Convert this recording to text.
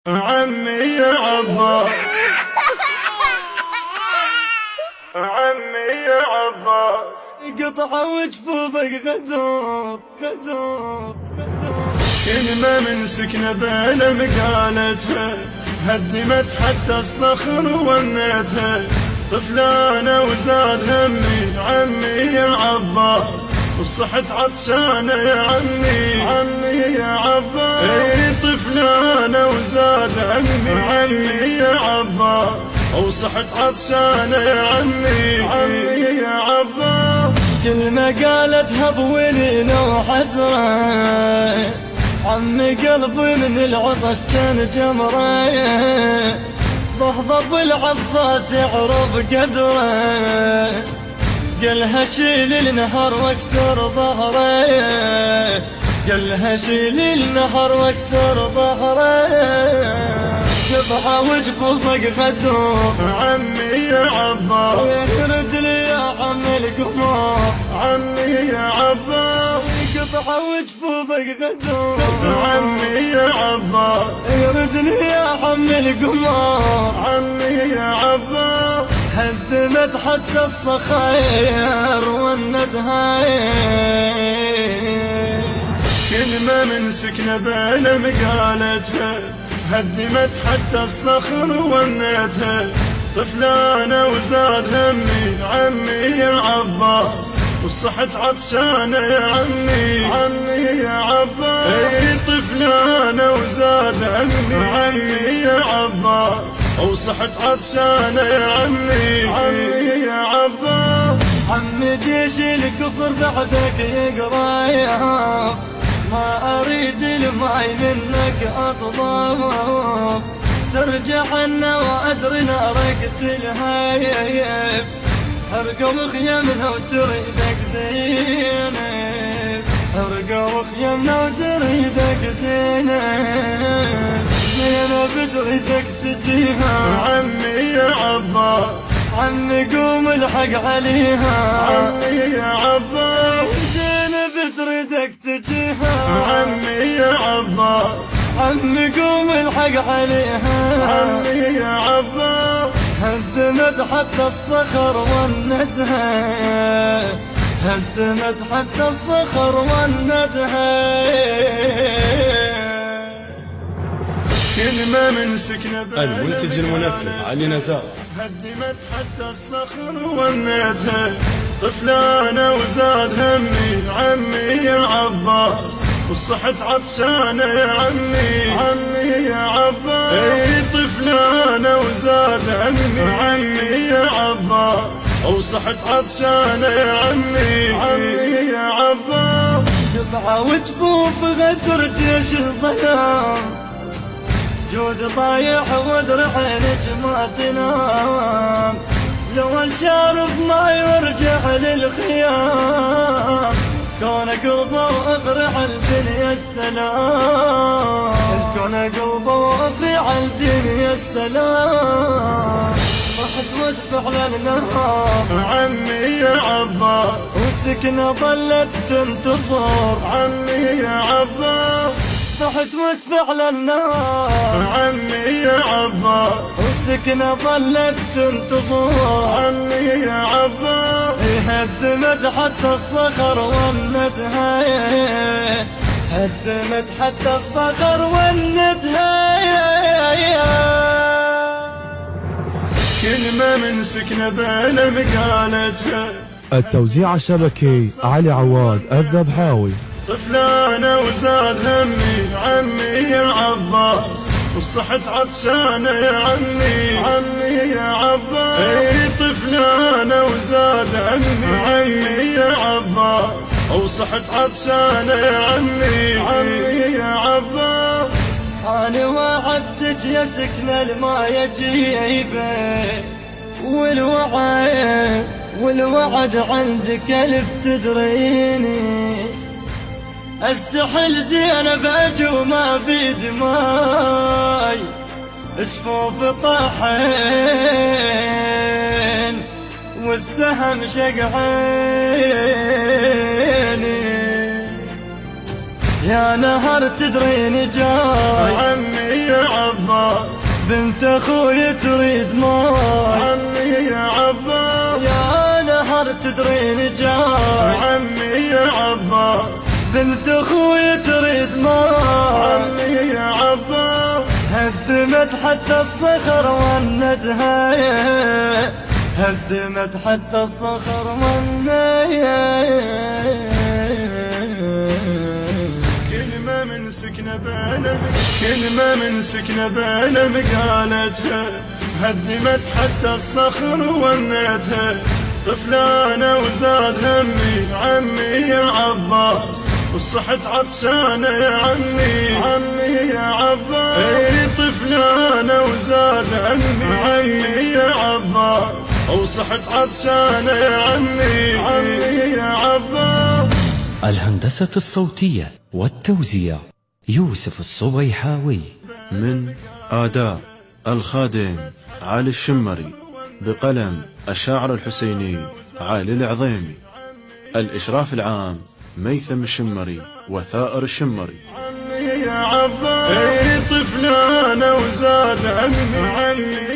عمي يا عباس عمي يا عباس قطع وجفوفك غدور غدور غدور. كلمة من سكنة بين مقالتها هدمت حتى الصخر ونيتها. طفلانة وزاد همي عمي يا عباس وصحت عطشانة يا عمي يا عباس. اي طفلانة وزاد همي عمي يا عباس وصحت عطشانة يا عمي يا عباس. كلمة قالتها بولينا وحسرة، عمي قلبي من العطش كان جمرة، ضهضب العباس يعرف قدره، قالها شيل النهر واكسر ظهره، قالها شيل النهر واكسر ظهره. قطعة وجفوفك غدور عمي يا عباس يرد لي يا عمي القمر عمي يا عباس. قطعة وجفوفك غدور عمي يا عباس يرد لي يا عمي القمر عمي يا عباس. هدمت حتى الصخير ونتها. كلمة من سكنة بين مقالتها هدمت حتى الصخر ونيتها. طفلانة وزاد همي عمي يا عباس وصحت عطشانة يا عمي يا عباس. اي طفلانة وزاد همي عمي يا عباس وصحت عطشانة يا عمي يا عباس. عمي جيش الكفر بعدك يقرا، ما أريد الماي منك أطلب، ترجع عنا وأدري نارك تلهيب، أرقم خيامنا وتريدك زينب، أرقم خيامنا وتريدك زينب، زينب تريدك تجيها. عمي يا عباس عمي قوم الحق عليها عمي يا عباس. زينب تريدك تجيها. عمي يا عباس عمي قوم الحق عليها عمي يا عباس. هدمت حتى الصخر ونتها، هدمت حتى الصخر ونتها. كلمة من سكنة بين المنتج المنفذ علي نزار. هدمت حتى الصخر ونيتها. طفلانة وزاد همي عمي يا عباس وصحت عطشانة يا عمي يا عباس. اي طفلانة وزاد همي عمي يا عباس وصحت عطشانة يا عمي يا عباس. قطعة وجفوف غدر جيش الظلام، جود طايح ودرع عينك ما تنام، لو الشارب ما يرجع للخيام، كون قلبه وافرع الدنيا السلام، كون قلبه وافرع الدنيا السلام. رحت واسبح للنهار عمي يا عباس والسكنة ظلت تنتظر، عمي يا عباس. رحت واسبح للنهار عمي يا عباس والسكنة ظلت تنتظر، عمي يا عباس. هدمت حتى الصخر ونتها، هدمت حتى الصخر ونتها. كلمة من سكنة بين مقالتها التوزيع الشبكي علي عواد الذبحاوي. طفلانة وزاد همي عمي يا عباس وصحت عطشانة يا عمي يا عباس. اي طفلانة وزاد همي عمي يا عباس وصحت عطشانة يا عمي يا عباس. أنا وعدتك يا سكن الماء يجيبه، والوعد عندك ألف تدريني، استحل زينب أجو ما بيد ماي، جفوف طاحين والسهم شق عيني، يا نهر تدريني جاي عمي يا عباس بنت اخوي تريد ماي عمي يا عباس يا نهر تدرين جاي عمي يا عباس بنت اخوي تريد ماي عمي يا عباس هدمت حتى الصخر وندها هدمت حتى الصخر وندها كلمة من سكنة بينهم كلمة من سكنة بينهم قالتها هدمت حتى الصخر ونيتها طفلانة وزاد همي عمي يا عباس وصحت عطشانة يا عمي عمي يا عباس اي طفلانة وزاد همي عمي يا عباس وصحت عطشانة يا عمي يا عباس. الهندسة الصوتية والتوزيع يوسف الصبيحاوي. من آداء الخادم علي الشمري بقلم الشاعر الحسيني علي العظيمي. الإشراف العام ميثم الشمري وثائر الشمري. عمي يا عباس اي طفلانة وزاد همي عمي